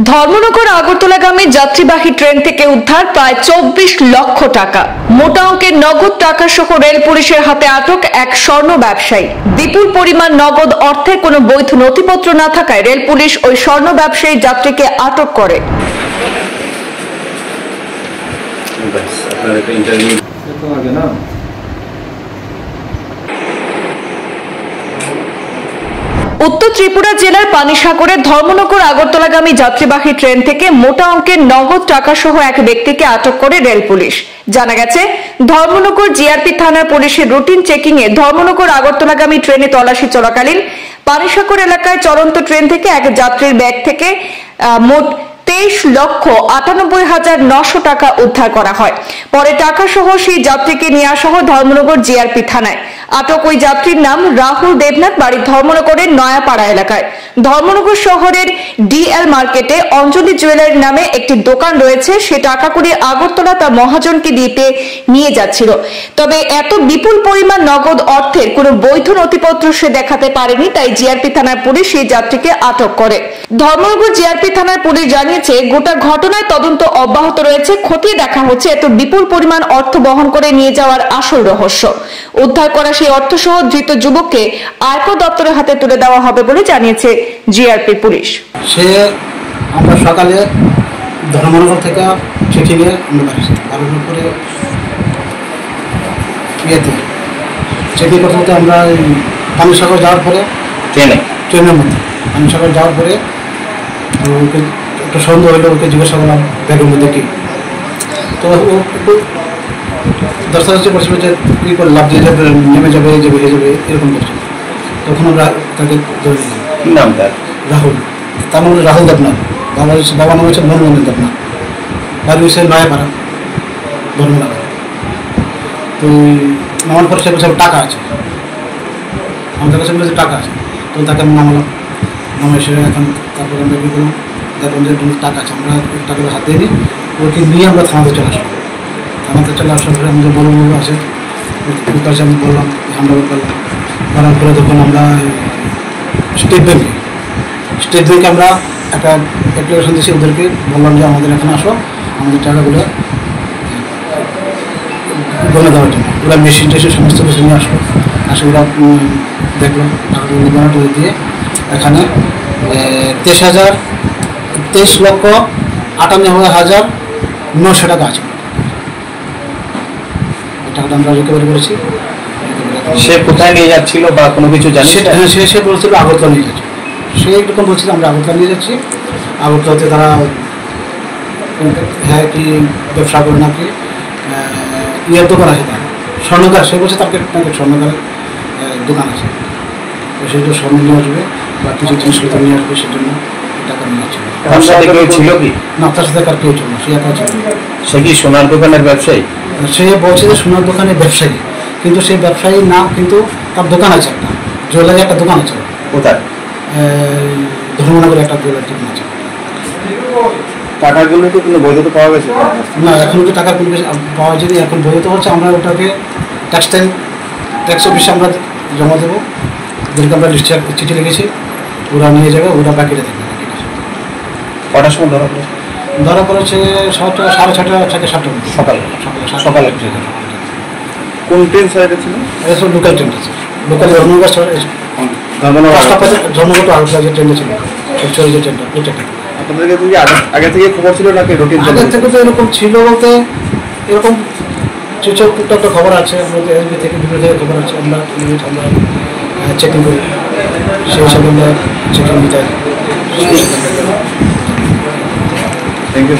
ধর্মনগর আগরতলাগামী যাত্রীবাহী ট্রেন থেকে উদ্ধার প্রায় 24 লক্ষ টাকা। মোটা অঙ্কের নগদ টাকা সহ রেল পুলিশের হাতে আটক এক স্বর্ণ ব্যবসায়ী। বিপুল পরিমাণ নগদ অর্থের কোনো বৈধ নথিপত্র না থাকায় রেল পুলিশ ওই স্বর্ণ ব্যবসায়ী যাত্রীকে আটক করে। উত্তর ত্রিপুরা জেলার পানিসাগরের ধর্মনগর আগরতলাগামী যাত্রীবাহী ট্রেন থেকে মোটা অঙ্কের নগদ টাকা সহ এক ব্যক্তিকে আটক করে রেল পুলিশ। জানা গেছে, ধর্মনগর জিআরপি থানার পুলিশের রুটিন চেকিং এ ধর্মনগর আগরতলাগামী ট্রেনে তল্লাশি চলাকালীন পানিসাগর এলাকায় চলন্ত ট্রেন থেকে এক যাত্রীর ব্যাগ থেকে মোট 23,98,900 টাকা উদ্ধার করা হয়। পরে টাকা সহ সেই যাত্রীকে নিয়ে আসা হয় ধর্মনগর জিআরপি থানায়। আটক ওই যাত্রীর নাম রাহুল দেবনাথ, বাড়ি ধর্মনগরের নয়াপাড়া এলাকায়। ধর্মনগর শহরের ডিএল মার্কেটে অঞ্জলি জুয়েলারি নামে একটি দোকান রয়েছে। সে টাকা করে আগরতলা তার মহাজনকে দিতে নিয়ে যাচ্ছিল। তবে এত বিপুল পরিমাণ নগদ অর্থের কোনো বৈধ নথিপত্র সে দেখাতে পারেনি, তাই জিআরপি থানার পুলিশ সেই যাত্রীকে আটক করে। ধর্মনগর জিআরপি থানার পুলিশ জানিয়েছে, গোটা ঘটনায় তদন্ত অব্যাহত রয়েছে। খতিয়ে দেখা হচ্ছে এত বিপুল পরিমাণ অর্থ বহন করে নিয়ে যাওয়ার আসল রহস্য। উদ্ধার করা সেই অর্থ সহ ধৃত যুবককে আয়কর দপ্তরের হাতে তুলে দেওয়া হবে বলে জানিয়েছে জিআরপি পুলিশ। সে আমরা সকালে ধর্মনগর থেকে চিঠি নিয়ে আমরা করে চেকিং করতে করতে আমরা পানিসাগর যাওয়ার পরে ট্রেনের মধ্যে পানিসাগর যাওয়ার পরে ওকে একটু সন্দেহ হইলো, ওকে জিজ্ঞাসা করলাম ব্যাগের মধ্যে কি। তো ও একটু দস্তাবেজ করছিল যে কী করে লাভ দিয়ে যাবে, নেমে যাবে, এই যাবে, এই যাবে, এরকম করছিল। তখন আমরা তাকে ধরে নিলাম। কী নাম তার? রাহুল। তার নাম রাহুল দেবনাথ। বাবা নাম হচ্ছে মনমোহন দেবনাথ। বাড়ি হচ্ছে নয়াপাড়া ধর্মনগর। তো নামার পরে সে বলছে টাকা আছে, আমাদের কাছে বলেছে টাকা আছে। তো তাকে আমি নামালাম, নামে সে এখন তারপরে আমরা কী করলাম, দেখলাম যে টাকা আছে, আমরা টাকাটা হাতে নিই, ওকে নিয়ে আমরা থানাতে চলে আসলাম। থানাতে চলে আসার পরে আমাদের বড় বড় আছে, ওর কাছে আমি বললাম, আমরা করলাম। করার পরে যখন আমরা স্টেট ব্যাঙ্কে আমরা একটা অ্যাপ্লিকেশন দিয়েছি, ওদেরকে বললাম যে আমাদের এখানে আসো, আমাদের টাকাগুলো গণে দেওয়ার জন্য। ওরা মেশিন টেশিন সমস্ত কিছু নিয়ে আসলো, আসে ওরা দেখলো টাকাগুলো গণা টুলে দিয়ে এখানে 23,58,900 টাকা আছে। টাকাটা আমরা রিকভারি করেছি। সে কোথায় নিয়ে যাচ্ছিল বা কোনো কিছু জানি? সে বলছিল আগরতলা নিয়ে যাচ্ছে। সে এরকম বলছিল আমরা আগরতলা নিয়ে যাচ্ছি। আগরতলাতে তারা হ্যাঁ কি ব্যবসা করে নাকি ইয়ের দোকান আছে, তার স্বর্ণকার। সে বলছে তাকে স্বর্ণকারের দোকান আছে, তো সেই জন্য স্বর্ণ নিয়ে আসবে বা কিছু জিনিসপত্র নিয়ে আসবে, সেজন্য টাকা নিয়ে আসছে। তার সাথে কেউ ছিল কি? না, তার সাথে কার কেউ ছিল না, সে একা ছিল। সে কি সোনার দোকানের ব্যবসায়ী? সে বলছে যে সোনার দোকানের ব্যবসায়ী, কিন্তু সেই ব্যবসায়ী না, কিন্তু তার দোকান আছে একটা জুয়েলারি, একটা দোকান আছে। কোথায়? ধর্মনগরে একটা জুয়েলারি দোকান আছে। টাকাগুলো তো কোনো বৈধতা পাওয়া গেছে না? এখন তো টাকার কোনো পাওয়া যায়নি। এখন বৈধতা হচ্ছে আমরা ওটাকে ট্যাক্স অফিসে আমরা জমা দেবো, ওদেরকে আমরা চিঠি লিখেছি, ওরা নিয়ে যাবে, ওরা বাকিটা দেবে। কটার সময় ধরা পড়েছে? ধরা পড়েছে 6:30 থেকে 7টার মধ্যে সকালে। কোন ট্রেন সাইডে ছিল? এটা সব লোকাল ট্রেন আছে, লোকাল ধর্মনগর টু আগরতলা যে ট্রেনটা ছিল, যে ট্রেনটা, ওই ট্রেনটা। আপনাদেরকে আগে থেকে খবর ছিল নাকি রুটিন? আগে থেকে তো এরকম ছিল বলতে, এরকম একটা খবর আছে আমাদের এসবি থেকে, বিভিন্ন থেকে খবর আছে। আমরা চেকিং করি, সেই হিসাবে আমরা চেকিং দিতে। Thank you.